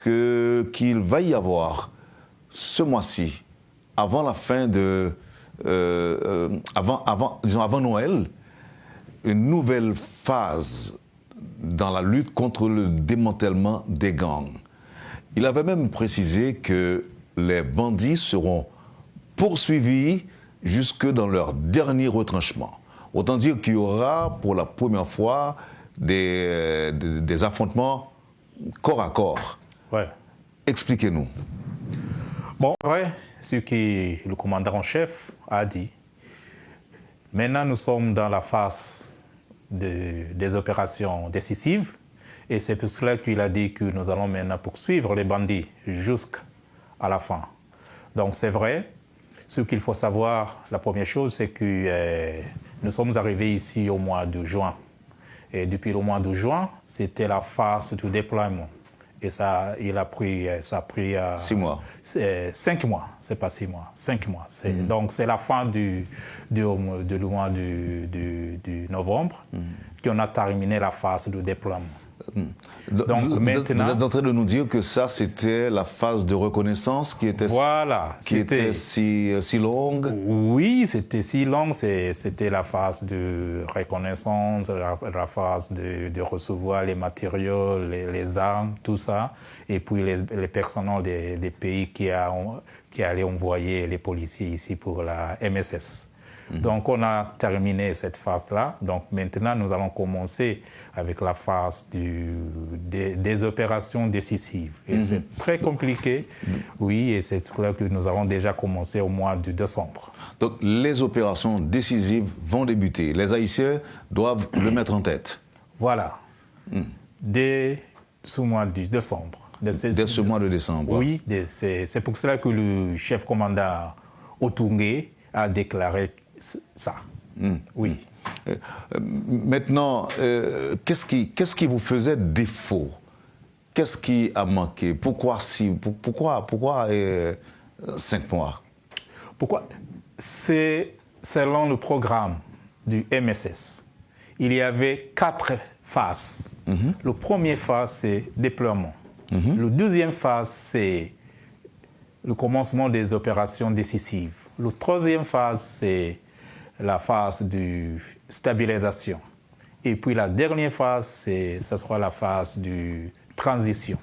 qu'il va y avoir ce mois-ci, avant la fin de... avant Noël, une nouvelle phase dans la lutte contre le démantèlement des gangs. Il avait même précisé que les bandits seront poursuivis jusque dans leur dernier retranchement. Autant dire qu'il y aura pour la première fois des affrontements corps à corps. Ouais. Expliquez-nous. Bon, ouais, ce que le commandant en chef a dit. Maintenant, nous sommes dans la phase des opérations décisives. Et c'est pour cela qu'il a dit que nous allons maintenant poursuivre les bandits jusqu'à la fin. Donc c'est vrai. Ce qu'il faut savoir, la première chose, c'est que nous sommes arrivés ici au mois de juin. Et depuis le mois de juin, c'était la phase du déploiement. Et ça a pris 6 mois. 5 mois, c'est pas 6 mois, 5 mois. Donc c'est la fin du mois du novembre qu'on a terminé la phase de déploiement. Donc, maintenant, vous êtes en train de nous dire que ça, c'était la phase de reconnaissance qui était, si longue? Oui, c'était si longue. C'était la phase de reconnaissance, la phase de recevoir les matériaux, les armes, tout ça. Et puis les personnels des pays qui allaient envoyer les policiers ici pour la MSS. Donc on a terminé cette phase-là. Donc maintenant, nous allons commencer avec la phase des opérations décisives. Et c'est très compliqué, oui, et c'est là que nous avons déjà commencé au mois de décembre. Donc les opérations décisives vont débuter. Les Haïtiens doivent le mettre en tête. Voilà. Dès ce mois de décembre. Dès ce mois de décembre. Oui, c'est pour cela que le chef commandant Otoungé a déclaré ça. Oui. Maintenant, qu'est-ce qui vous faisait défaut? Qu'est-ce qui a manqué? Pourquoi 5 mois? Pourquoi? C'est selon le programme du MSS. Il y avait 4 phases. Le premier phase, c'est déploiement. Le deuxième phase, c'est le commencement des opérations décisives. Le troisième phase, c'est la phase de stabilisation. Et puis la dernière phase, ce sera la phase de transition.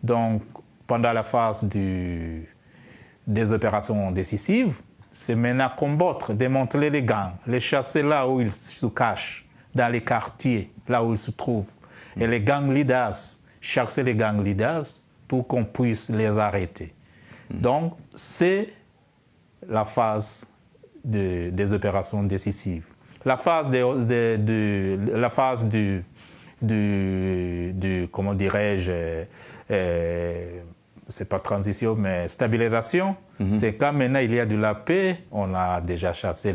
Donc, pendant la phase des opérations décisives, c'est maintenant combattre, démanteler les gangs, les chasser là où ils se cachent, dans les quartiers, là où ils se trouvent. Et les gang leaders, chasser les gang leaders pour qu'on puisse les arrêter. Donc, c'est la phase des opérations décisives. La phase comment dirais-je, c'est pas transition, mais stabilisation, c'est quand maintenant il y a de la paix, on a déjà chassé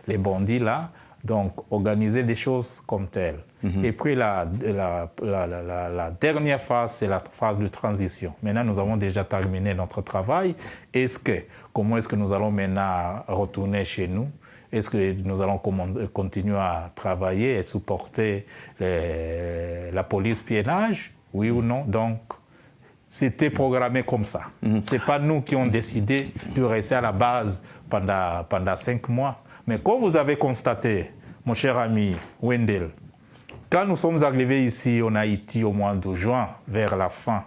les bandits là, donc organiser des choses comme telles. Et puis la dernière phase, c'est la phase de transition. Maintenant, nous avons déjà terminé notre travail. Comment est-ce que nous allons maintenant retourner chez nous? Est-ce que nous allons continuer à travailler et supporter la police piénage? Oui ou non? Donc, c'était programmé comme ça. Ce n'est pas nous qui avons décidé de rester à la base pendant 5 mois. Mais comme vous avez constaté, mon cher ami Wendell, quand nous sommes arrivés ici en Haïti au mois de juin, vers la fin,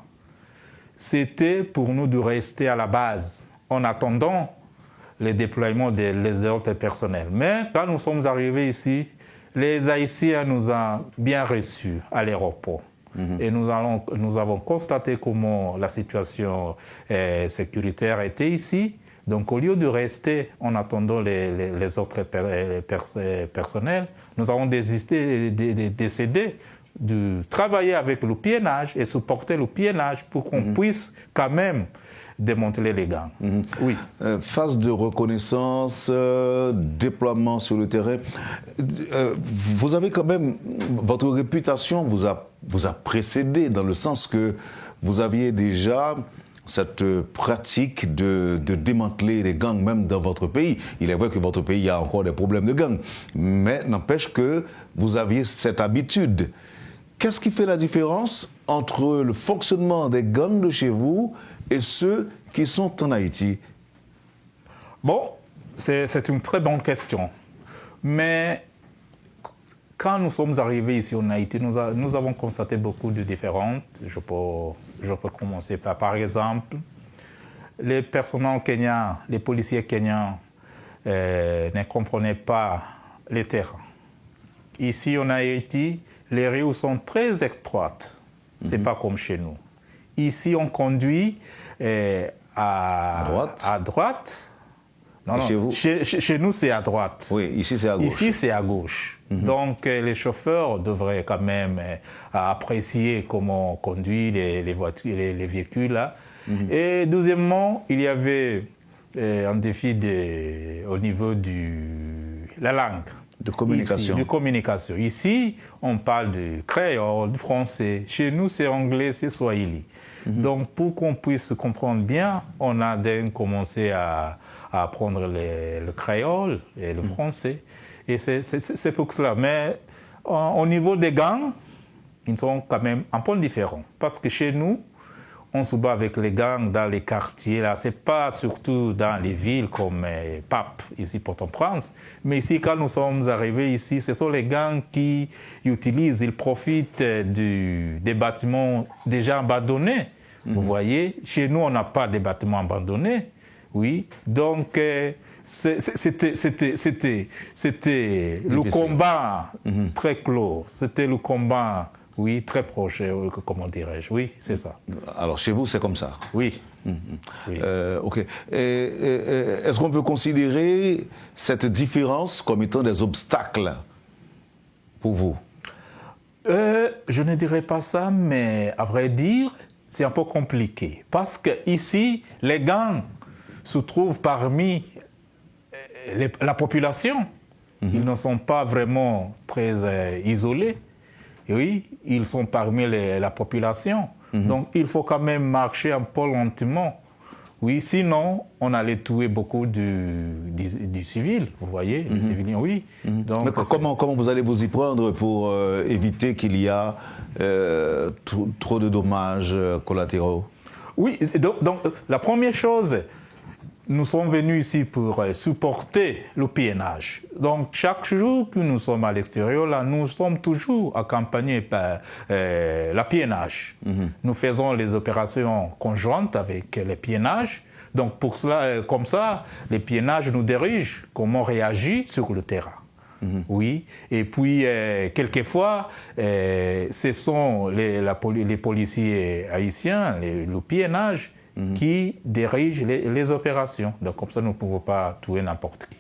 c'était pour nous de rester à la base en attendant le déploiement des autres personnels. Mais quand nous sommes arrivés ici, les Haïtiens nous ont bien reçus à l'aéroport. Et nous avons constaté comment la situation sécuritaire était ici. Donc, au lieu de rester en attendant les autres personnels, nous avons décidé de travailler avec le piénage et supporter le piénage pour qu'on puisse quand même démanteler les gangs. Oui. Phase de reconnaissance, déploiement sur le terrain. Vous avez quand même, votre réputation vous a précédé dans le sens que vous aviez déjà cette pratique de démanteler les gangs même dans votre pays. Il est vrai que votre pays a encore des problèmes de gangs, mais n'empêche que vous aviez cette habitude. Qu'est-ce qui fait la différence entre le fonctionnement des gangs de chez vous et ceux qui sont en Haïti? Bon, c'est une très bonne question. Mais quand nous sommes arrivés ici en Haïti, nous avons constaté beaucoup de différences. Je peux commencer par exemple, les personnels kenyans, les policiers kenyans ne comprenaient pas les terrains. Ici en Haïti, les rues sont très étroites. Ce n'est pas comme chez nous. Ici, on conduit à droite. Non, chez vous? Chez nous, c'est à droite. Oui, ici, c'est à gauche. Ici, c'est à gauche. Donc, les chauffeurs devraient quand même apprécier comment on conduit les voitures, les véhicules là. Et deuxièmement, il y avait un défi au niveau de la langue. De communication. Ici, de communication. Ici, on parle de créole, de français. Chez nous, c'est anglais, c'est swahili. Donc, pour qu'on puisse comprendre bien, on a commencé à apprendre le créole et le français. Et c'est pour cela. Mais au niveau des gangs, ils sont quand même un peu différents. Parce que chez nous, on se bat avec les gangs dans les quartiers. Là, c'est pas surtout dans les villes comme Pape, ici, Port-au-Prince. Mais ici, quand nous sommes arrivés ici, ce sont les gangs qui utilisent, ils profitent des bâtiments déjà abandonnés. Vous voyez, chez nous, on n'a pas de bâtiments abandonnés. Oui, donc c'était le combat très clos. C'était le combat, oui, très proche, comment dirais-je. Oui, c'est ça. Alors, chez vous, c'est comme ça? Oui. Oui. OK. Est-ce qu'on peut considérer cette différence comme étant des obstacles pour vous? Je ne dirais pas ça, mais à vrai dire, c'est un peu compliqué. Parce qu'ici, les gangs se trouvent parmi la population. Ils ne sont pas vraiment très isolés. Et oui, ils sont parmi la population. Donc, il faut quand même marcher un peu lentement. Oui, sinon, on allait tuer beaucoup du civil, vous voyez, les civiliens, oui. Donc, mais comment vous allez vous y prendre pour éviter qu'il y a trop de dommages collatéraux? Oui, donc la première chose, nous sommes venus ici pour supporter le piénage. Donc, chaque jour que nous sommes à l'extérieur, là, nous sommes toujours accompagnés par la piénage. Nous faisons les opérations conjointes avec les piénages. Donc, pour cela, comme ça, les piénages nous dirigent comment réagir sur le terrain. Oui, et puis quelquefois, ce sont les policiers haïtiens, le piénage, qui dirigent les opérations. Donc comme ça, nous ne pouvons pas tuer n'importe qui.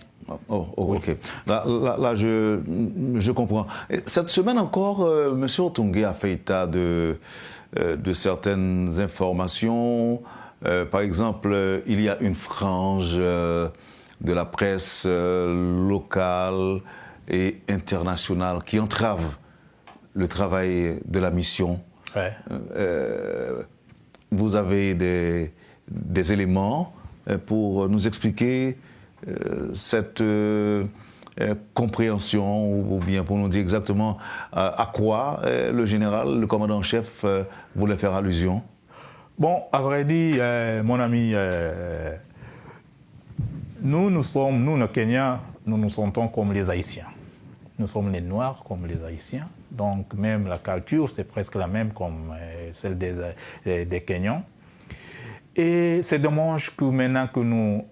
Oh, OK. Là, je comprends. Cette semaine encore, M. Otungue a fait état de certaines informations. Par exemple, il y a une frange de la presse locale et internationale qui entrave le travail de la mission. Ouais. Vous avez des éléments pour nous expliquer cette compréhension ou bien pour nous dire exactement à quoi le général, le commandant-chef voulait faire allusion? Bon, à vrai dire, mon ami, nous, les Kenyans, nous nous sentons comme les Haïtiens. Nous sommes les Noirs comme les Haïtiens. Donc même la culture, c'est presque la même comme celle des Kenyans. Et c'est dommage que maintenant que nous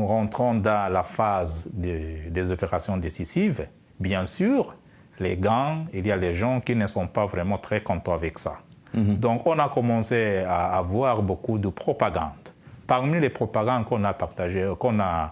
rentrons dans la phase des opérations décisives, bien sûr, les gangs, il y a les gens qui ne sont pas vraiment très contents avec ça. Donc on a commencé à avoir beaucoup de propagande. Parmi les propagandes qu'on a partagées, qu'on a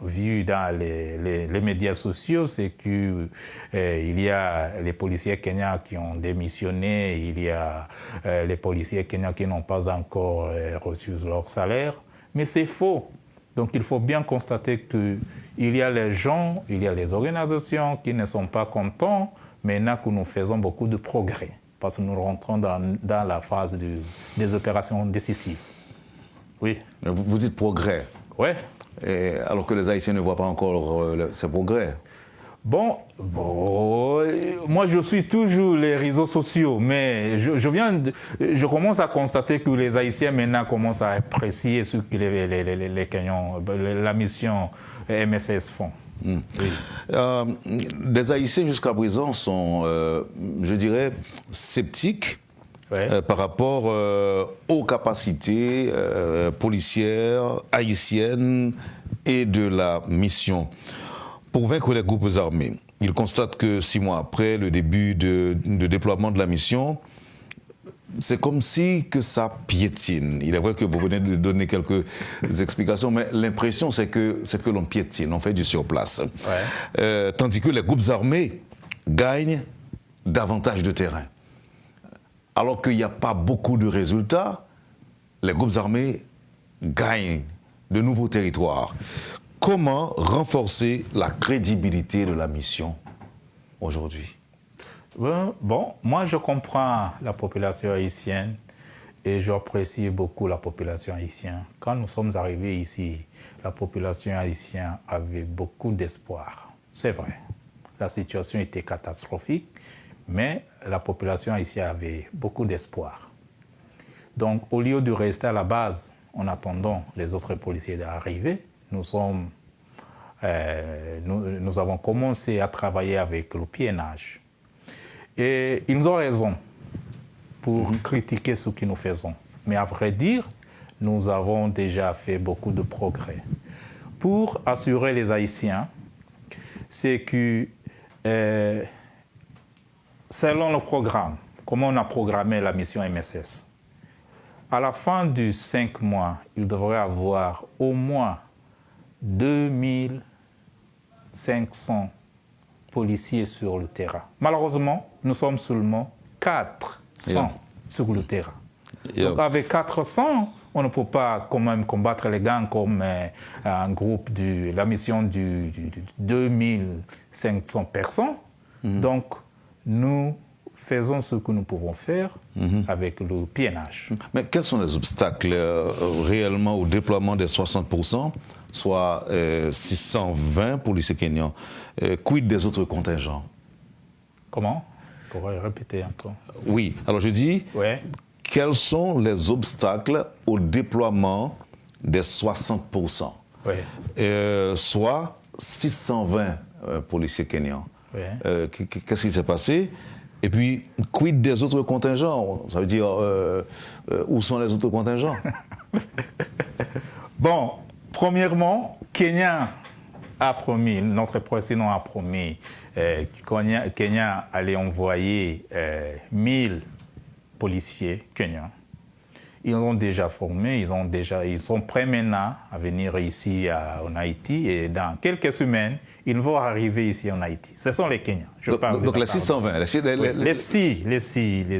vues dans les médias sociaux, c'est qu'il y a les policiers kenyans qui ont démissionné, il y a les policiers kenyans qui n'ont pas encore reçu leur salaire. Mais c'est faux. Donc il faut bien constater qu'il y a les gens, il y a les organisations qui ne sont pas contents, maintenant que nous faisons beaucoup de progrès. Parce que nous rentrons dans la phase des opérations décisives. Oui. Vous dites progrès. Oui. Alors que les Haïtiens ne voient pas encore ces progrès. Moi je suis toujours les réseaux sociaux, mais je commence à constater que les Haïtiens maintenant commencent à apprécier ce que les Kenyans, la mission MSS font. Oui. Les Haïtiens jusqu'à présent sont, je dirais, sceptiques par rapport aux capacités policières haïtiennes et de la mission. Pour vaincre les groupes armés, ils constatent que 6 mois après le début de déploiement de la mission, c'est comme si que ça piétine. Il est vrai que vous venez de donner quelques explications, mais l'impression c'est que l'on piétine, on fait du surplace. Tandis que les groupes armés gagnent davantage de terrain. Alors qu'il n'y a pas beaucoup de résultats, les groupes armés gagnent de nouveaux territoires. Comment renforcer la crédibilité de la mission aujourd'hui? Moi je comprends la population haïtienne et j'apprécie beaucoup la population haïtienne. Quand nous sommes arrivés ici, la population haïtienne avait beaucoup d'espoir. C'est vrai, la situation était catastrophique, mais la population haïtienne avait beaucoup d'espoir. Donc au lieu de rester à la base en attendant les autres policiers d'arriver, nous avons commencé à travailler avec le piénage. Et ils ont raison pour critiquer ce que nous faisons. Mais à vrai dire, nous avons déjà fait beaucoup de progrès. Pour assurer les Haïtiens, c'est que selon le programme, comment on a programmé la mission MSS, à la fin du 5 mois, il devrait avoir au moins 2500 policiers sur le terrain. Malheureusement, nous sommes seulement 400 sur le terrain. Donc avec 400, on ne peut pas quand même combattre les gangs comme un groupe de la mission de 2500 personnes. Donc nous faisons ce que nous pouvons faire avec le piénage. Mais quels sont les obstacles réellement au déploiement des 60%, soit 620 policiers kenyans? Quid des autres contingents? Comment? Vous pourrez répéter un peu. Oui, alors je dis, quels sont les obstacles au déploiement des 60%, soit 620 policiers kenyans? Qu'est-ce qui s'est passé? Et puis, quid des autres contingents? Ça veut dire, où sont les autres contingents? Premièrement, Kenya a promis, notre président a promis, Kenya allait envoyer 1000 policiers kenyans. Ils ont déjà formé, ils sont prêts maintenant à venir ici en Haïti et dans quelques semaines, ils vont arriver ici en Haïti. Ce sont les Kenyans. Donc les 620, les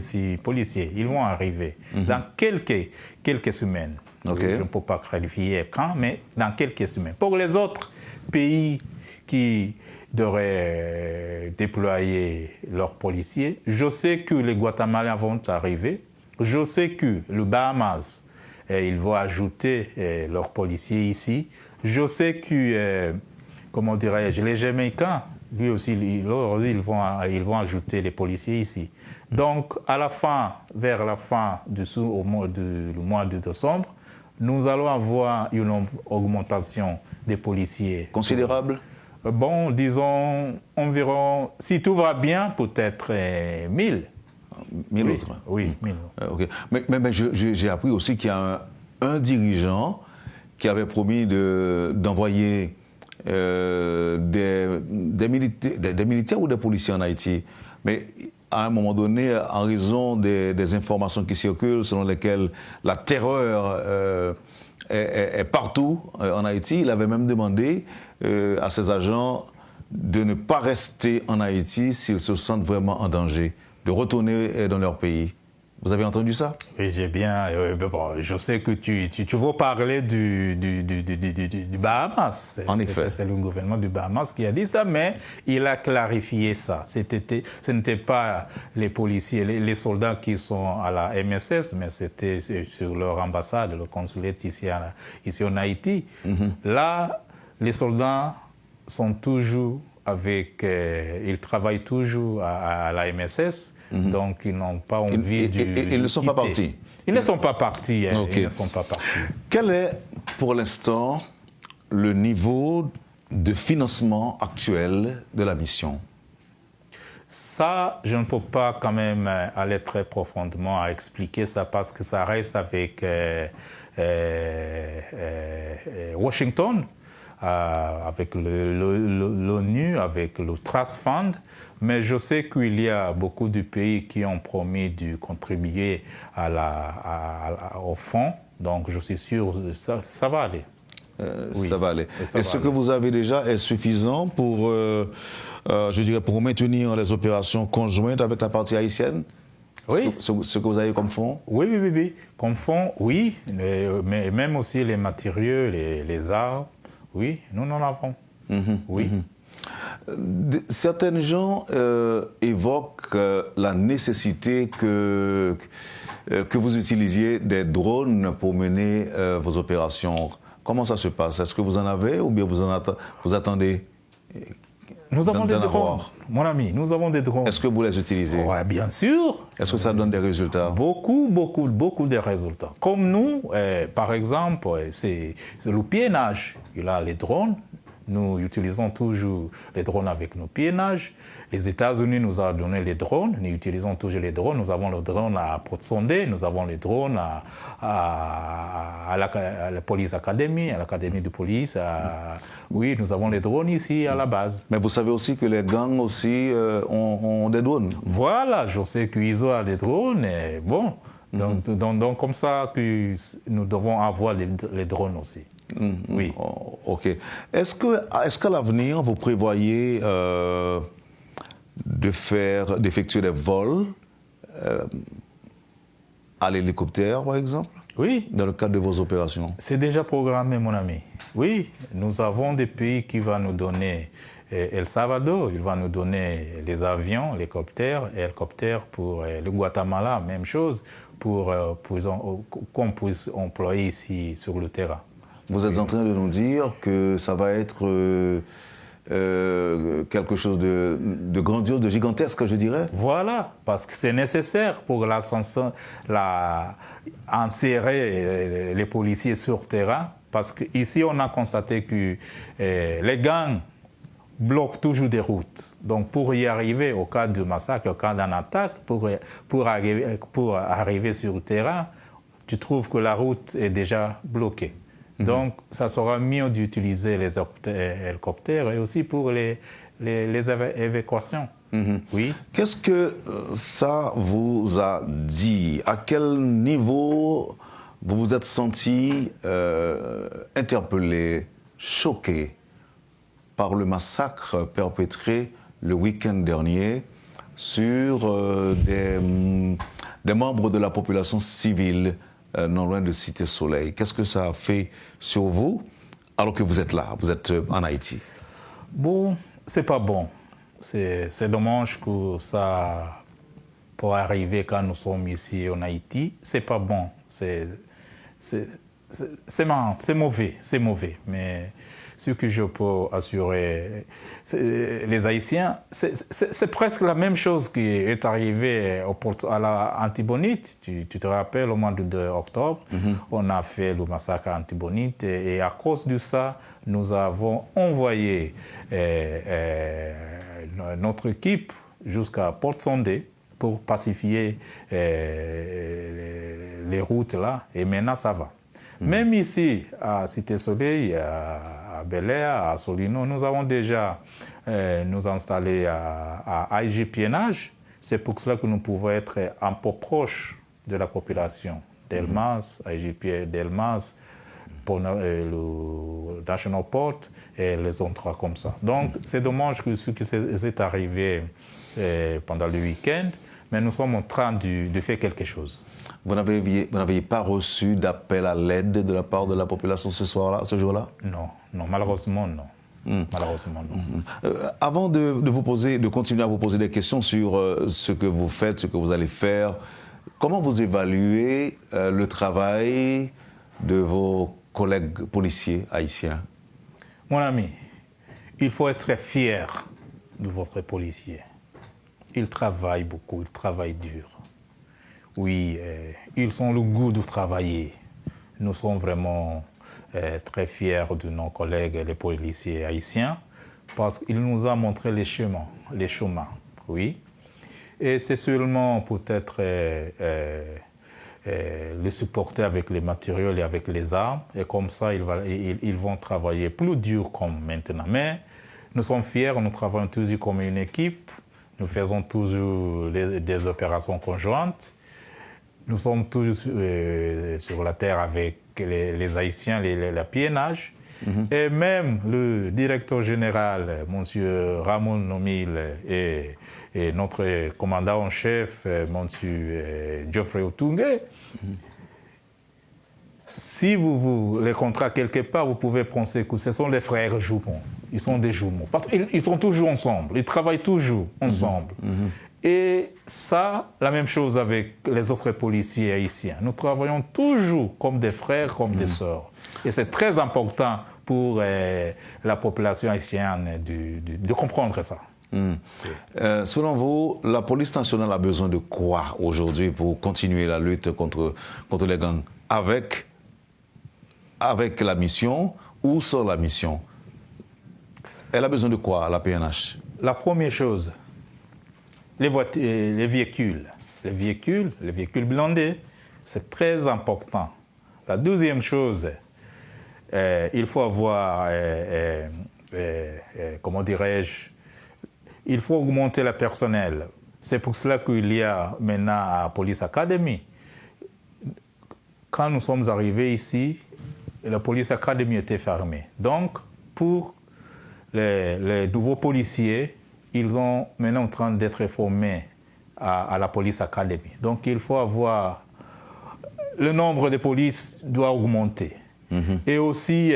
six policiers, ils vont arriver dans quelques semaines. Je ne peux pas qualifier quand, mais dans quelques semaines. Pour les autres pays qui devraient déployer leurs policiers, je sais que les Guatémalens vont arriver. Je sais que le Bahamas, ils vont ajouter leurs policiers ici. Je sais que, comment dirais-je, les Jamaïcains, lui aussi, ils vont ajouter les policiers ici. Donc, vers la fin du mois de décembre, nous allons avoir une augmentation des policiers. Considérable? Disons environ, si tout va bien, peut-être 1000. 1000 autres? Oui, 1000. Okay. Mais j'ai appris aussi qu'il y a un dirigeant qui avait promis d'envoyer des militaires ou des policiers en Haïti. Mais à un moment donné, en raison des informations qui circulent selon lesquelles la terreur est partout en Haïti, il avait même demandé à ses agents de ne pas rester en Haïti s'ils se sentent vraiment en danger, de retourner dans leur pays. Vous avez entendu ça? Oui, j'ai bien. Je sais que tu veux parler du Bahamas. En effet. C'est le gouvernement du Bahamas qui a dit ça, mais il a clarifié ça. Ce n'était pas les policiers, les soldats qui sont à la MSS, mais c'était sur leur ambassade, le consulate ici en Haïti. Là, les soldats sont toujours ils travaillent toujours à la MSS, donc ils n'ont pas envie de... Ils ne sont pas partis. Ils ne sont pas partis. Okay. Ils ne sont pas partis. Quel est, pour l'instant, le niveau de financement actuel de la mission? Ça, je ne peux pas quand même aller très profondément à expliquer ça parce que ça reste avec Washington, avec l'ONU, avec le Trust Fund. Mais je sais qu'il y a beaucoup de pays qui ont promis de contribuer au fonds. Donc je suis sûr que ça va aller. Oui. Ça va aller. Et ce que vous avez déjà est suffisant pour, je dirais, pour maintenir les opérations conjointes avec la partie haïtienne? Oui. Ce que vous avez comme fonds? Oui. Comme fonds, oui. Mais même aussi les matériaux, les arts, oui, nous en avons. Oui. Certains gens évoquent la nécessité que vous utilisiez des drones pour mener vos opérations. Comment ça se passe? Est-ce que vous en avez ou bien vous attendez? Nous avons des drones, mon ami, nous avons des drones. Est-ce que vous les utilisez? Oui, bien sûr. Est-ce que ça donne des résultats? Beaucoup de résultats. Comme nous, par exemple, c'est le piénage. Il a les drones. Nous utilisons toujours les drones avec nos piénages. Les États-Unis nous ont donné les drones. Nous utilisons toujours les drones. Nous avons le drone à Port-Sondé. Nous avons les drones à la Police Academy, à l'Académie de police. Oui, nous avons les drones ici à la base. Mais vous savez aussi que les gangs aussi ont des drones. Voilà, je sais qu'ils ont des drones. Et bon, donc comme ça que nous devons avoir les drones aussi. Oui. Oh, ok. Est-ce qu'à l'avenir, vous prévoyez d'effectuer des vols à l'hélicoptère, par exemple? Oui. Dans le cadre de vos opérations? C'est déjà programmé, mon ami. Oui, nous avons des pays qui vont nous donner El Salvador, il va nous donner les avions, hélicoptères pour le Guatemala, même chose, qu'on puisse employer ici sur le terrain. Vous êtes en train de nous dire que ça va être quelque chose de grandiose, de gigantesque, je dirais? Voilà, parce que c'est nécessaire pour insérer les policiers sur le terrain, parce qu'ici on a constaté que les gangs bloquent toujours des routes. Donc pour y arriver au cas de massacre, au cas d'une attaque, pour arriver sur le terrain, tu trouves que la route est déjà bloquée. Donc, ça sera mieux d'utiliser les hélicoptères et aussi pour les évacuations. Oui. Qu'est-ce que ça vous a dit? À quel niveau vous vous êtes senti interpellé, choqué par le massacre perpétré le week-end dernier sur des membres de la population civile non loin de Cité Soleil? Qu'est-ce que ça a fait sur vous alors que vous êtes là, vous êtes en Haïti? Bon, c'est pas bon. C'est dommage que ça peut arriver quand nous sommes ici en Haïti. C'est pas bon. C'est mauvais. Mais ce que je peux assurer les Haïtiens, c'est presque la même chose qui est arrivée à la Antibonite. Tu te rappelles, au mois d'octobre, on a fait le massacre à Antibonite et à cause de ça, nous avons envoyé notre équipe jusqu'à Port-Sondé pour pacifier les routes là, et maintenant ça va. Même ici, à Cité Soleil, à Bel-Air, à Solino, nous avons déjà nous installé à IG Piénage. C'est pour cela que nous pouvons être un peu proches de la population. Delmas, IG Delmas, le National Port et les endroits comme ça. Donc, c'est dommage que ce qui est arrivé pendant le week-end, mais nous sommes en train de faire quelque chose. Vous n'aviez pas reçu d'appel à l'aide de la part de la population ce jour-là? Non, malheureusement non. Malheureusement non. Avant de continuer à vous poser des questions sur ce que vous faites, ce que vous allez faire, comment vous évaluez le travail de vos collègues policiers haïtiens? Mon ami, il faut être fier de votre policier. Ils travaillent beaucoup, ils travaillent dur. Oui, ils ont le goût de travailler. Nous sommes vraiment très fiers de nos collègues, les policiers haïtiens, parce qu'ils nous ont montré les chemins, oui. Et c'est seulement peut-être les supporter avec les matériaux et avec les armes, et comme ça, ils vont travailler plus dur comme maintenant. Mais nous sommes fiers, nous travaillons toujours comme une équipe, nous faisons toujours des opérations conjointes. Nous sommes tous sur la terre avec les Haïtiens, la PNH. Et même le directeur général, M. Ramon Nomil, et notre commandant en chef, M. Geoffrey Otungue. Si vous les contrats quelque part, vous pouvez penser que ce sont les frères jumeaux. Ils sont des jumeaux. Parce qu'ils sont toujours ensemble, ils travaillent toujours ensemble. Et ça, la même chose avec les autres policiers haïtiens. Nous travaillons toujours comme des frères, comme des sœurs. Et c'est très important pour la population haïtienne de comprendre ça. Selon vous, la police nationale a besoin de quoi aujourd'hui pour continuer la lutte contre les gangs? Avec la mission ou sans la mission? Elle a besoin de quoi, la PNH? La première chose, les véhicules blindés, c'est très important. La deuxième chose, il faut avoir, comment dirais-je, il faut augmenter le personnel. C'est pour cela qu'il y a maintenant à Police Academy. Quand nous sommes arrivés ici, la Police Academy était fermée. Donc, pour les nouveaux policiers, ils sont maintenant en train d'être formés à la Police Academy. Donc, il faut avoir... Le nombre de polices doit augmenter. Et aussi,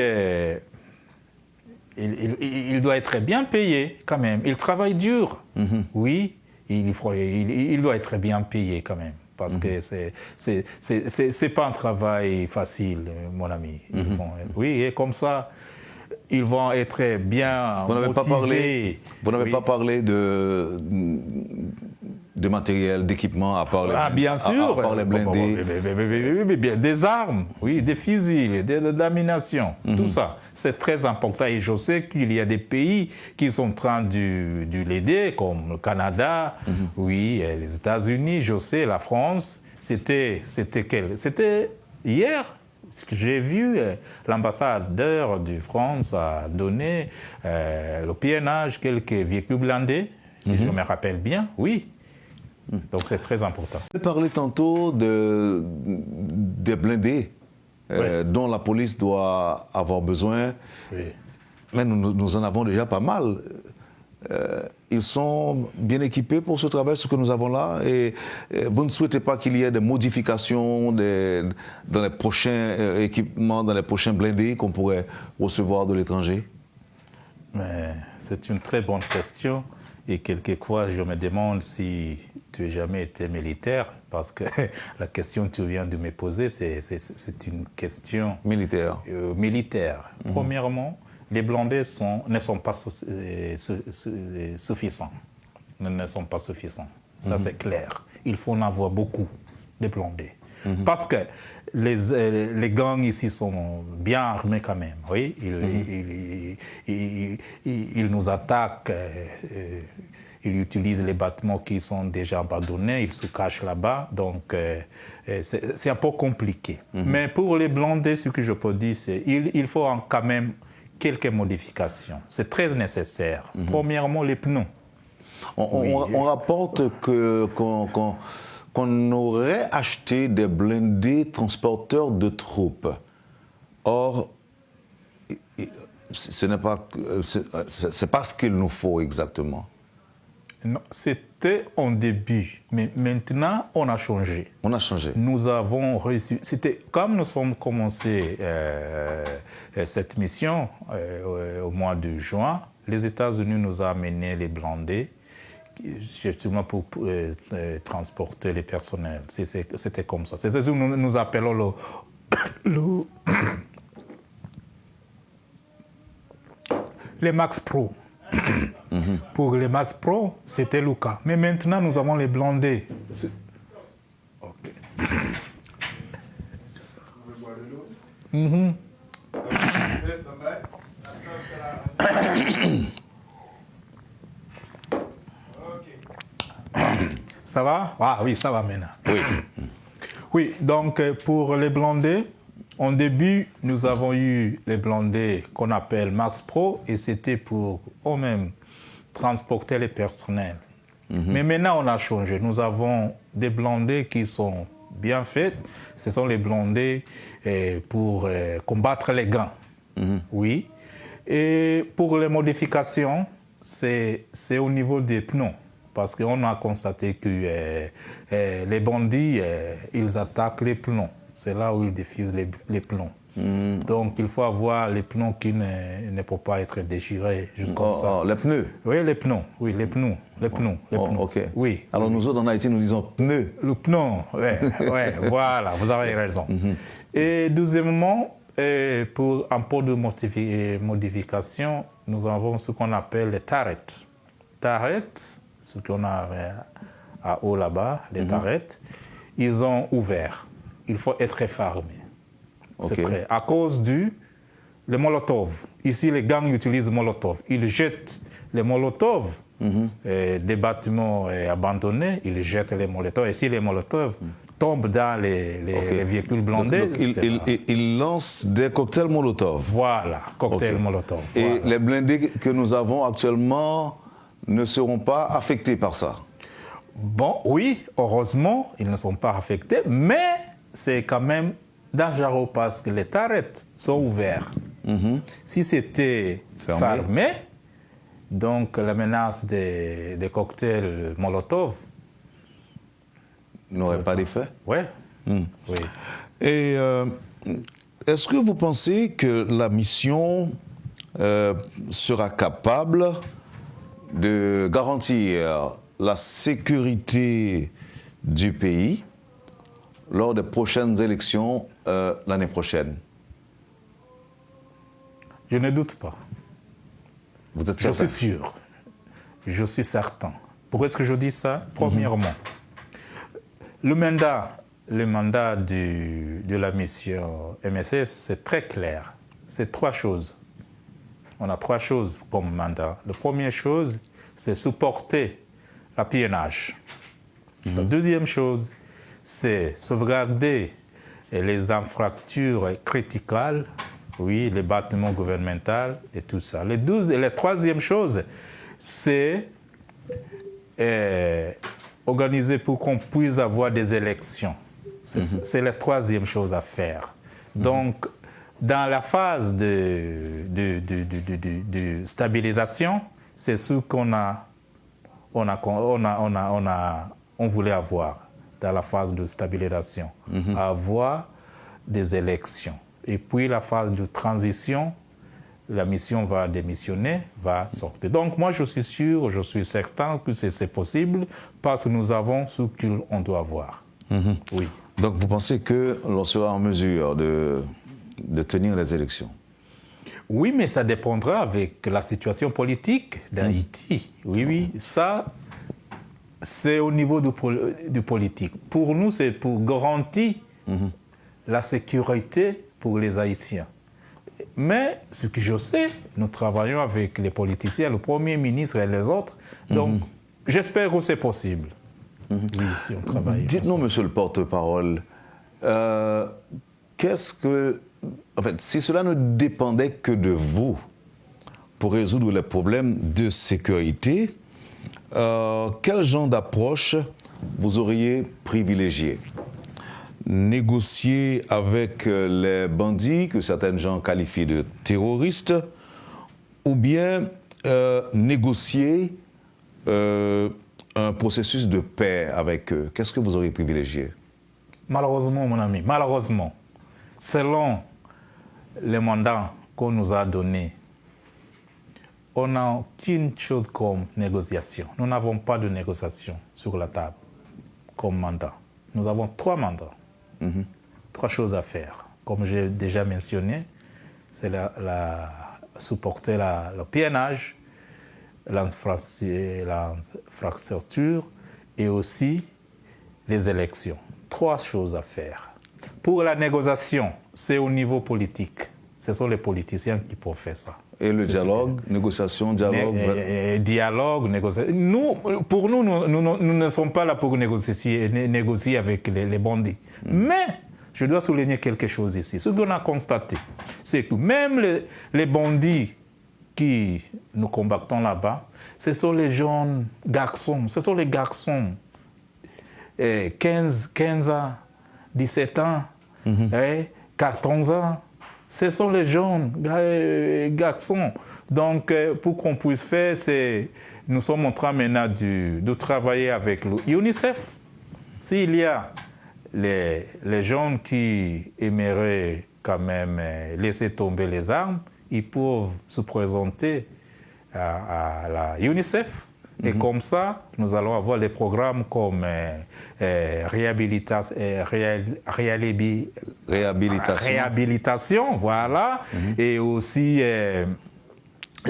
il doit être bien payé quand même. Il travaille dur. Oui, il doit être bien payé quand même. Parce que c'est pas un travail facile, mon ami. Oui, et comme ça, ils vont être bien motivés. Vous n'avez pas parlé de matériel, d'équipement, à part les blindés. Des armes, oui, des fusils, des laminations, tout ça. C'est très important. Et je sais qu'il y a des pays qui sont en train de l'aider, comme le Canada, oui, les États-Unis, je sais, la France. C'était hier. J'ai vu l'ambassadeur de France a donné le PNH quelques véhicules blindés, si je me rappelle bien, oui. Donc c'est très important. Vous avez parlé tantôt des blindés dont la police doit avoir besoin. Oui. Mais nous en avons déjà pas mal. Ils sont bien équipés pour ce travail, ce que nous avons là. Et vous ne souhaitez pas qu'il y ait des modifications dans les prochains équipements, dans les prochains blindés qu'on pourrait recevoir de l'étranger? Mais c'est une très bonne question. Et quelquefois, je me demande si tu n'as jamais été militaire, parce que la question que tu viens de me poser, c'est une question militaire. Premièrement, les blindés ne sont pas suffisants. Ne sont pas suffisants. Ça, c'est clair. Il faut en avoir beaucoup de blindés. Parce que les gangs ici sont bien armés quand même. Oui? Ils nous attaquent, ils utilisent les bâtiments qui sont déjà abandonnés, ils se cachent là-bas. Donc, c'est un peu compliqué. Mais pour les blindés, ce que je peux dire, c'est qu'il faut quand même quelques modifications. C'est très nécessaire. Premièrement, les pneus. On rapporte qu'on aurait acheté des blindés transporteurs de troupes. Or, ce n'est pas ce qu'il nous faut exactement. Non, c'était en début, mais maintenant on a changé. On a changé. Nous avons réussi. C'était comme nous sommes commencé cette mission au mois de juin. Les États-Unis nous ont amené les blindés, justement pour transporter les personnels. C'était comme ça. C'est ce que nous appelons les Max Pro. Pour les Max Pro, c'était le cas. Mais maintenant, nous avons les blindés. Ok. Ça va? Ah oui, ça va maintenant. Oui. Oui, donc pour les blindés, en début, nous avons eu les blindés qu'on appelle Max Pro et c'était pour eux-mêmes transporter les personnels. Mais maintenant, on a changé. Nous avons des blindés qui sont bien faits. Ce sont les blindés pour combattre les gangs. Oui. Et pour les modifications, c'est au niveau des pneus. Parce qu'on a constaté que les bandits, ils attaquent les pneus. C'est là où ils diffusent les pneus. Donc, il faut avoir les pneus qui ne peuvent pas être déchirés, juste comme ça. Les pneus? Oui, les pneus. Oui, les pneus. Les pneus. Les pneus. OK. Oui. Alors, nous autres, en Haïti, nous disons pneus. Le pneu, ouais, voilà, vous avez raison. Et deuxièmement, pour un peu de modification, nous avons ce qu'on appelle les turrets. Turrets, ce qu'on a à haut là-bas, les turrets, ils ont ouvert. Il faut être fermé. C'est très. À cause le molotov. Ici, les gangs utilisent molotov. Ils jettent les molotov des bâtiments abandonnés. Ils jettent les molotov. Et si les molotov tombent dans les véhicules blindés... Donc, ils lancent des cocktails molotov. Voilà, cocktails molotov. Et voilà. les blindés que nous avons actuellement ne seront pas affectés par ça? Bon, oui, heureusement, ils ne sont pas affectés, mais c'est quand même dangereux parce que les turrets sont ouverts. Si c'était fermé, donc la menace des cocktails Molotov n'aurait pas d'effet? Oui. Oui. Et est-ce que vous pensez que la mission sera capable de garantir la sécurité du pays lors des prochaines élections l'année prochaine? Je ne doute pas. Vous êtes certain? Je suis sûr. Je suis certain. Pourquoi est-ce que je dis ça? Premièrement, le mandat de la mission MSS, c'est très clair. C'est 3 choses. On a 3 choses comme mandat. La première chose, c'est supporter l'appiennage. La deuxième chose, c'est sauvegarder les infrastructures critiques, oui, les bâtiments gouvernementaux et tout ça. La troisième chose, c'est organiser pour qu'on puisse avoir des élections. C'est la troisième chose à faire. Donc, dans la phase de stabilisation, c'est ce on voulait avoir dans la phase de stabilisation, avoir des élections. Et puis la phase de transition, la mission va démissionner, va sortir. Donc moi je suis sûr, je suis certain que c'est possible parce que nous avons ce qu'on doit avoir. Oui. Donc vous pensez que l'on sera en mesure de tenir les élections? Oui, mais ça dépendra avec la situation politique d'Haïti. Oui, oui, ça, c'est au niveau du politique. Pour nous, c'est pour garantir la sécurité pour les Haïtiens. Mais ce que je sais, nous travaillons avec les politiciens, le Premier ministre et les autres. Donc, j'espère que c'est possible. Oui, si on travaille. Dites-nous, monsieur le porte-parole, en fait, si cela ne dépendait que de vous pour résoudre les problèmes de sécurité, quel genre d'approche vous auriez privilégié? Négocier avec les bandits que certains gens qualifient de terroristes, ou bien négocier un processus de paix avec eux? Qu'est-ce que vous auriez privilégié? Malheureusement, mon ami, malheureusement, selon les mandats qu'on nous a donnés, on n'a qu'une chose comme négociation. Nous n'avons pas de négociation sur la table comme mandat. Nous avons 3 mandats, 3 choses à faire. Comme j'ai déjà mentionné, c'est supporter le piennage, l'infrastructure et aussi les élections. 3 choses à faire. Pour la négociation, c'est au niveau politique. Ce sont les politiciens qui peuvent faire ça. Et le dialogue, négociation, dialogue dialogue, négociation. Pour nous, nous ne sommes pas là pour négocier avec les bandits. Mais je dois souligner quelque chose ici. Ce qu'on a constaté, c'est que même les bandits qui nous combattons là-bas, ce sont les jeunes garçons, ce sont les garçons 15 ans, 17 ans, 14 ans. Ce sont les jeunes garçons. Donc, pour qu'on puisse faire, nous sommes en train maintenant de travailler avec l'UNICEF. S'il y a les jeunes qui aimeraient quand même laisser tomber les armes, ils peuvent se présenter à la UNICEF. Et comme ça, nous allons avoir des programmes comme réhabilitation, voilà, et aussi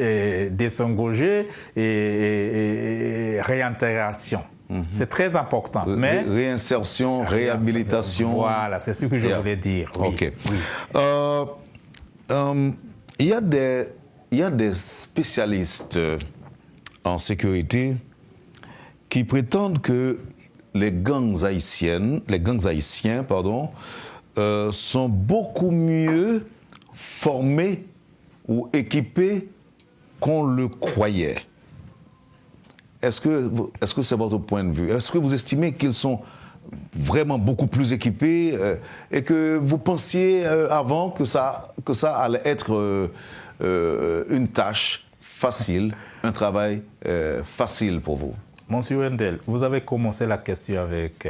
désengager et réintégration. C'est très important. Mais réinsertion, réhabilitation. Voilà, c'est ce que je voulais dire. Oui. OK. Oui. Il y a des spécialistes en sécurité qui prétendent que les gangs haïtiens, sont beaucoup mieux formés ou équipés qu'on le croyait. Est-ce que c'est votre point de vue? Est-ce que vous estimez qu'ils sont vraiment beaucoup plus équipés et que vous pensiez avant que ça allait être une tâche facile, un travail facile pour vous? Monsieur Wendel, vous avez commencé la question avec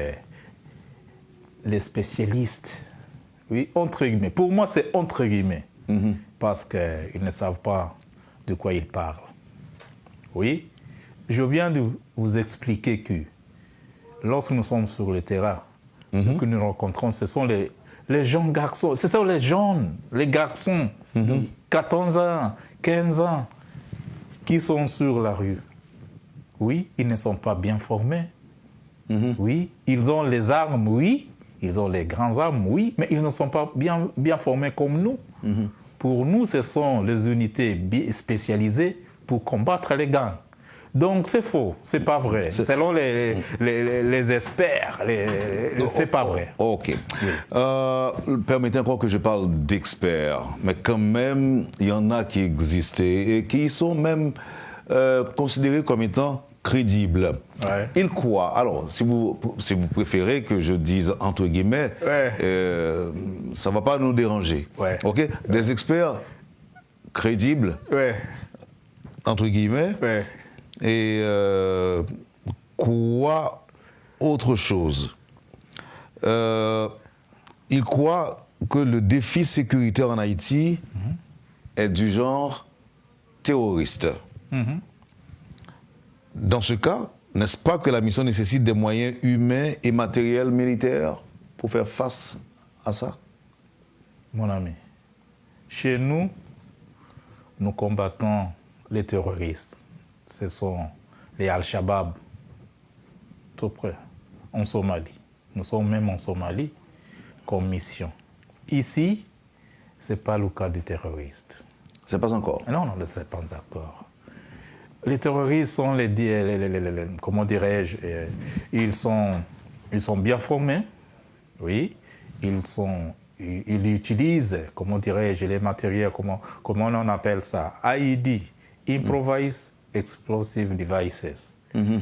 les spécialistes. Oui, entre guillemets. Pour moi, c'est entre guillemets. Parce qu'ils ne savent pas de quoi ils parlent. Oui, je viens de vous expliquer que lorsque nous sommes sur le terrain, ce que nous rencontrons, ce sont les jeunes garçons. Ce sont les jeunes, les garçons de 14 ans, 15 ans, qui sont sur la rue. Oui, ils ne sont pas bien formés. Oui, ils ont les armes, oui. Ils ont les grandes armes, oui. Mais ils ne sont pas bien formés comme nous. Pour nous, ce sont les unités spécialisées pour combattre les gangs. Donc c'est faux, c'est pas vrai. Selon les experts, c'est pas vrai. OK. Oui. Permettez encore que je parle d'experts, mais quand même, il y en a qui existent et qui sont même considérés comme étant crédibles. Ouais. Ils croient. Alors, si vous préférez que je dise entre guillemets, ça ne va pas nous déranger. Ouais. OK? Des experts crédibles, entre guillemets. Et quoi autre chose? Il croit que le défi sécuritaire en Haïti est du genre terroriste. Dans ce cas, n'est-ce pas que la mission nécessite des moyens humains et matériels militaires pour faire face à ça? Mon ami, chez nous, nous combattons les terroristes. Ce sont les Al-Shabaab, tout près, en Somalie. Nous sommes même en Somalie comme mission. Ici, ce n'est pas le cas des terroristes. C'est pas encore? Non, ce n'est pas encore. Les terroristes sont comment dirais-je, ils sont bien formés, oui. Ils utilisent, comment dirais-je, les matériels, comment on appelle ça, IED, Improvised Explosive Devices.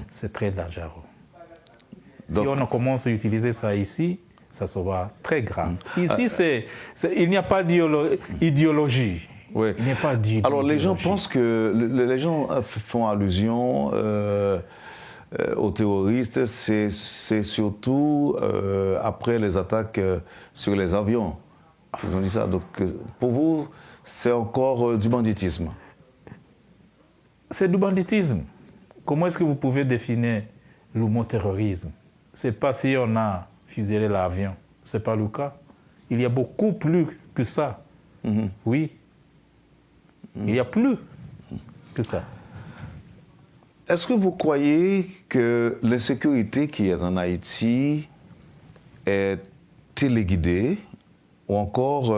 C'est très dangereux. Donc, si on commence à utiliser ça ici, ça sera très grave. Ici, il n'y a pas d'idéologie. Oui. Il n'y a pas d'idéologie. Alors les gens pensent que les gens font allusion aux terroristes, c'est surtout après les attaques sur les avions. Ils ont dit ça. Donc pour vous, c'est encore du banditisme? C'est du banditisme. Comment est-ce que vous pouvez définir le mot terrorisme? C'est pas si on a fusillé l'avion. C'est pas le cas. Il y a beaucoup plus que ça. Oui. Il y a plus que ça. Est-ce que vous croyez que l'insécurité qui est en Haïti est téléguidée ou encore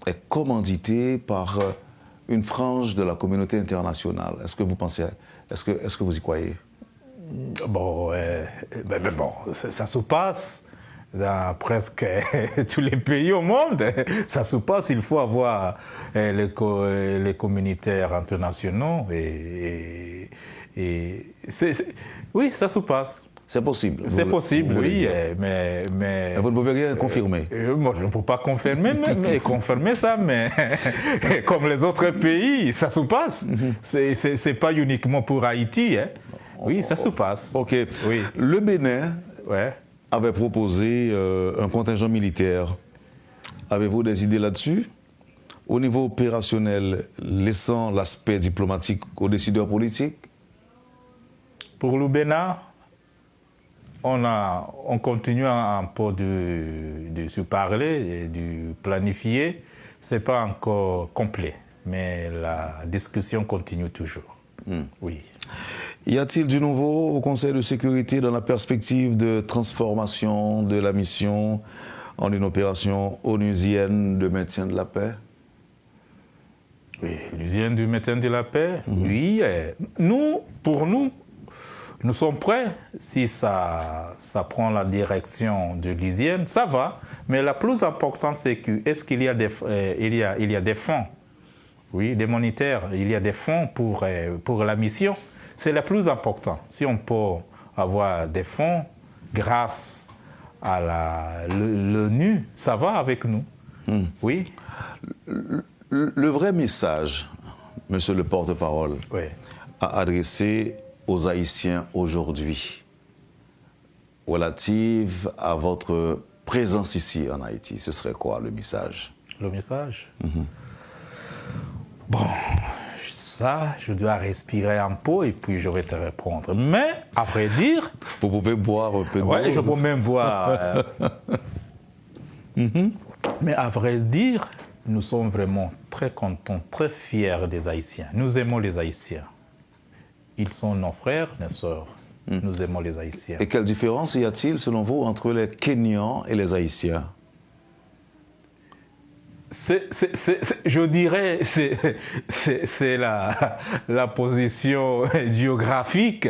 est commanditée par une frange de la communauté internationale? Est-ce que vous pensez, est-ce que vous y croyez? Bon, bon, ça se passe dans presque tous les pays au monde. Ça se passe, il faut avoir les communautaires internationaux. Oui, ça se passe. C'est possible. C'est possible, oui, mais vous ne pouvez rien confirmer. Moi, je ne peux pas confirmer ça, mais comme les autres pays, ça se passe. C'est pas uniquement pour Haïti. Hein. Oui, ça se passe. OK. Oui. Le Bénin Ouais. avait proposé un contingent militaire. Avez-vous des idées là-dessus? Au niveau opérationnel, laissant l'aspect diplomatique aux décideurs politiques? Pour le Bénin, on continue un peu de se parler et de planifier. Ce n'est pas encore complet, mais la discussion continue toujours. Oui. Y a-t-il du nouveau au Conseil de sécurité dans la perspective de transformation de la mission en une opération onusienne de maintien de la paix? Oui, l'usine du maintien de la paix, oui. Pour nous, nous sommes prêts. Si ça prend la direction de l'usine, ça va. Mais la plus importante, c'est que est-ce qu'il y a des fonds? Oui, des monétaires. Il y a des fonds pour la mission. C'est le plus important. Si on peut avoir des fonds grâce à l'ONU, ça va avec nous. Oui. Le vrai message, monsieur le porte-parole, Oui. à adresser aux Haïtiens aujourd'hui, relative à votre présence ici en Haïti, ce serait quoi le message? Le message? Bon, ça, je dois respirer un peu et puis je vais te répondre. Mais, à vrai dire... Vous pouvez boire un peu d'eau. Oui, je peux même boire. Mais à vrai dire, nous sommes vraiment très contents, très fiers des Haïtiens. Nous aimons les Haïtiens. Ils sont nos frères, nos sœurs. Nous aimons les Haïtiens. Et quelle différence y a-t-il, selon vous, entre les Kenyans et les Haïtiens? Je dirais, c'est la position géographique.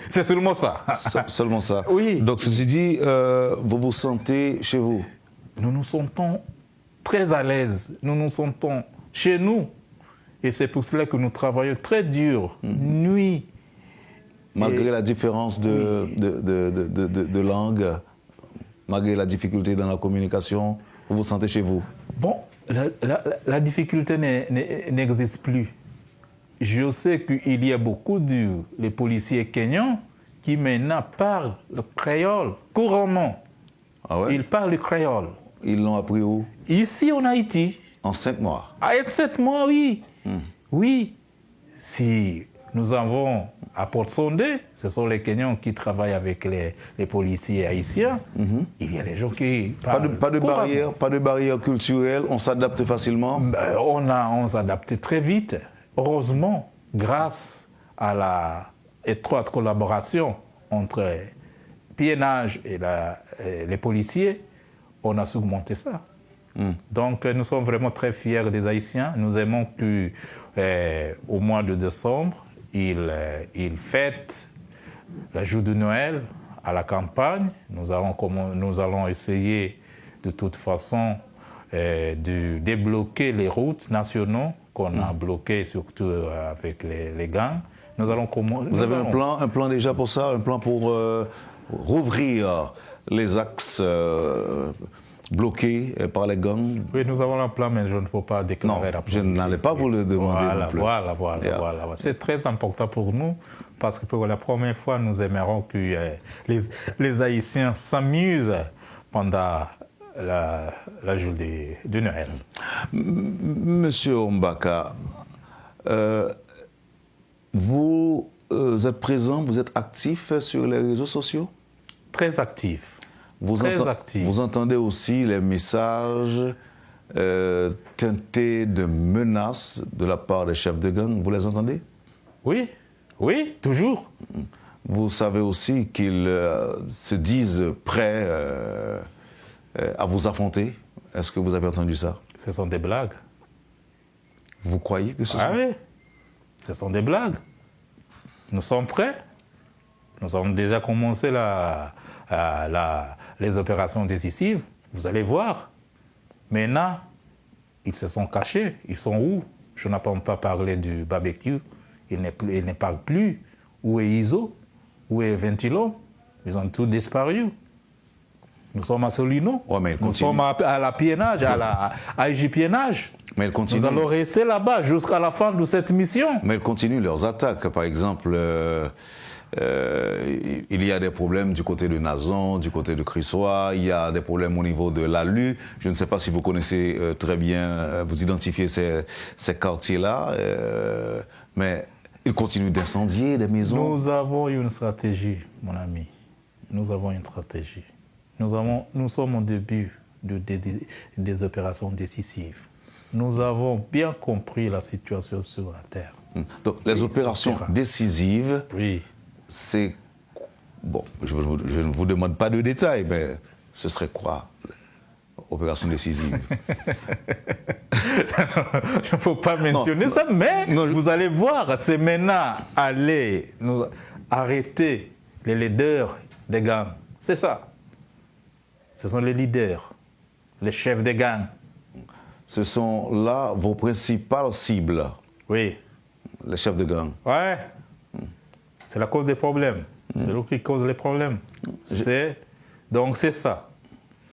C'est seulement ça. Seulement ça. Oui. Donc, ceci dit, vous vous sentez chez vous? Nous nous sentons très à l'aise. Nous nous sentons chez nous. Et c'est pour cela que nous travaillons très dur, nuit. Malgré la différence de langue, malgré la difficulté dans la communication, vous vous sentez chez vous? Bon, la difficulté n'existe plus. Je sais qu'il y a beaucoup de policiers kenyans qui maintenant parlent le créole couramment. Ah ouais? Ils parlent le créole. Ils l'ont appris où? Ici en Haïti. En 5 mois? À 7 mois, oui. Oui. Si nous avons à Port-Sondé, ce sont les Kenyans qui travaillent avec les policiers haïtiens. Il y a des gens qui parlent Pas de barrière culturelle, on s'adapte facilement? On s'adapte très vite. Heureusement, grâce à la étroite collaboration entre PNH et les policiers, on a surmonté ça. Donc nous sommes vraiment très fiers des Haïtiens. Nous aimons qu'au mois de décembre, ils fêtent le jour de Noël à la campagne. Nous allons essayer de toute façon de débloquer les routes nationales qu'on a bloquées, surtout avec les gangs. Vous avez un plan déjà pour ça? Un plan pour rouvrir les axes bloqués par les gangs? Oui, nous avons un plan, mais je ne peux pas déclarer. Non, je n'allais pas vous le demander non plus. Voilà. C'est très important pour nous, parce que pour la première fois, nous aimerons que les Haïtiens s'amusent pendant la journée de Noël. Monsieur Mbaka, vous êtes présent, vous êtes actif sur les réseaux sociaux? Très actif. Vous entendez aussi les messages teintés de menaces de la part des chefs de gang, vous les entendez? Oui, Oui, toujours. Vous savez aussi qu'ils se disent prêts à vous affronter. Est-ce que vous avez entendu ça? Ce sont des blagues. Vous croyez que ce Ah sont... oui, ce sont des blagues. Nous sommes prêts. Nous avons déjà commencé les opérations décisives. Vous allez voir. Maintenant, ils se sont cachés. Ils sont où? Je n'entends pas parler du barbecue. Ils ne parlent plus. Où est ISO? Où est Ventilo? Ils ont tous disparu. Nous sommes à Solino. Ouais, mais ils nous continuent. sommes à la piénage, à Piénage. Mais ils continuent. Nous allons rester là-bas jusqu'à la fin de cette mission. Mais ils continuent leurs attaques. Par exemple, il y a des problèmes du côté de Nazon, du côté de Crissois, il y a des problèmes au niveau de l'ALU. Je ne sais pas si vous connaissez très bien, vous identifiez ces quartiers-là, mais ils continuent d'incendier des maisons. Nous avons une stratégie, mon ami. Nous avons une stratégie. Nous sommes au début des opérations décisives. Nous avons bien compris la situation sur la terre. Donc les opérations décisives, oui. C'est... Bon, je ne vous demande pas de détails, mais ce serait quoi, opération décisive? Je ne faut pas mentionner ça, mais vous allez voir, c'est maintenant aller arrêter les leaders des gangs. C'est ça. Ce sont les leaders, les chefs des gangs. Ce sont là vos principales cibles? Oui. Les chefs de gang? Ouais. C'est la cause des problèmes. C'est eux qui cause les problèmes. Donc c'est ça.